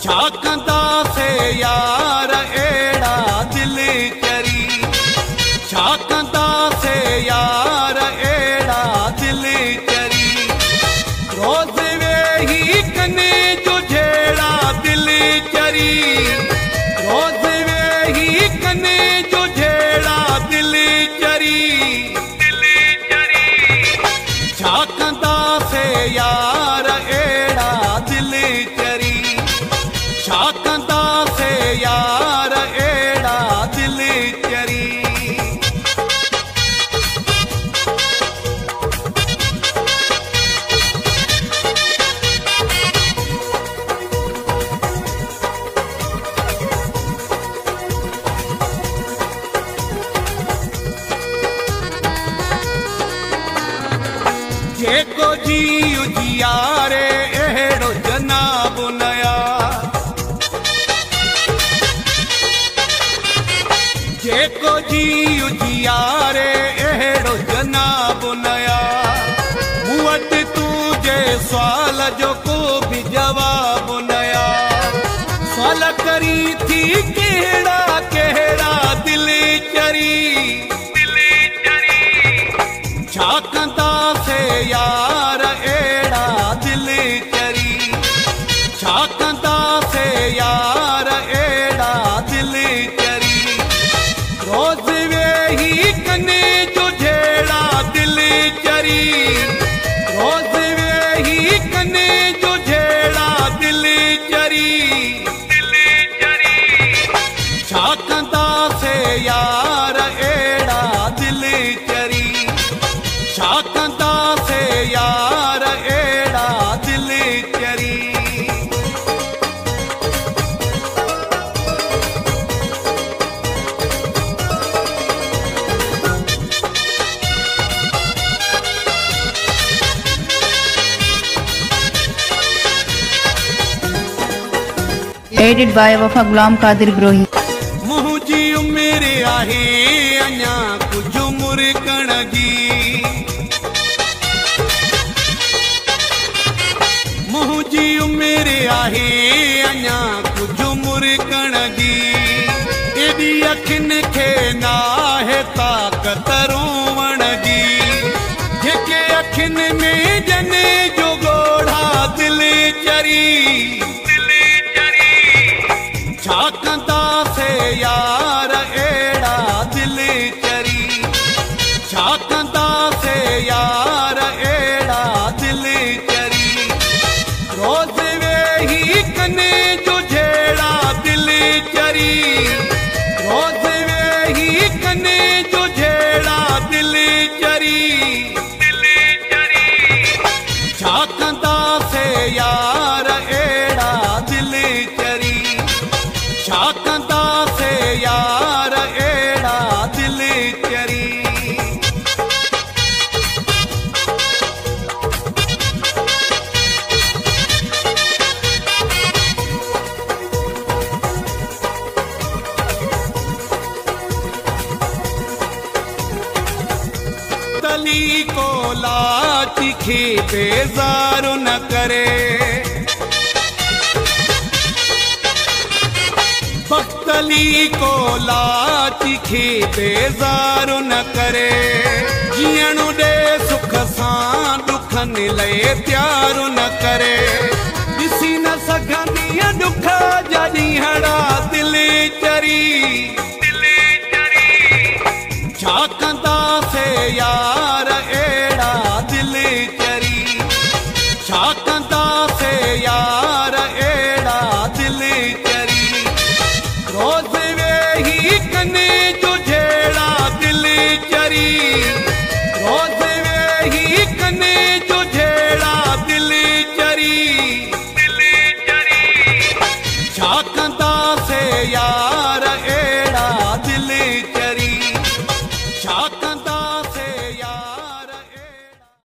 छा कंदा से यार एड़ा दिल चरी, छा कंदा से यार एड़ा दिल चरी। रोज वेही कने जो झेड़ा दिल चरी, रोज वेही कने जो झेड़ा दिल चरी। छा कंदा से यार एड़ा दिल चरी, छा कंदा से यार एड़ा दिल चरी। जेको जी उजियारे एड़ो जनाब नया, जेको जी उजियारे एड़ो जनाब नया। मूं वटि तुझे सवाल जो को भी जवाब नया। सवाल करी थी केड़ा केड़ा दिल चरी, छा कंदा से यार एड़ा दिल चरी, छा कंदा से यार एड़ा दिल चरी। रोज वेही कने जो झेड़ा दिल चरी, रोज वेही कने जो झेड़ा दिल चरी। छा कंदा से यार एड़ा दिल चरी, छा कंदा से यार एड़ा दिल चरी। एडिट बाय वफा गुलाम कादिर ग्रोही। मुंहिंजी उमिरि आहे अञा कुझु मुरकण जी, मुंहिंजी उमिरि आहे अञा कुझु मुरकण जी। एॾी अखियुनि खे नाहे ताक़त रोवण जी, जेके अखियुनि में जने जो ॻोढ़ा दिल चरी। छा कंदा से यार एड़ा दिल चरी, छा कंदा से यार एड़ा दिल चरी। रोज वेही कने जो झेड़ा दिल चरी, रोज वेही कने जो झेड़ा दिल चरी। छा कंदा से यार एड़ा दिल चरी, छा कंदा से यार एड़ा दिल चरी। तली को लाची खे बेज़ारो न करे, बख्तली को लाची खे बेज़ारो न करे। जीअणु ॾे सुख सां दुखनि लए प्यारो न करे। ॾिसी न सघंदी दुख जा ॾींहड़ा दिल चरी। छा कंदा से यार एड़ा दिल चरी, छा कंदा से यार एड़ा दिल चरी। रोज वेही कने जो झेड़ा दिल चरी, रोज वेही कने जो झेड़ा दिल चरी। छा कंदा से यार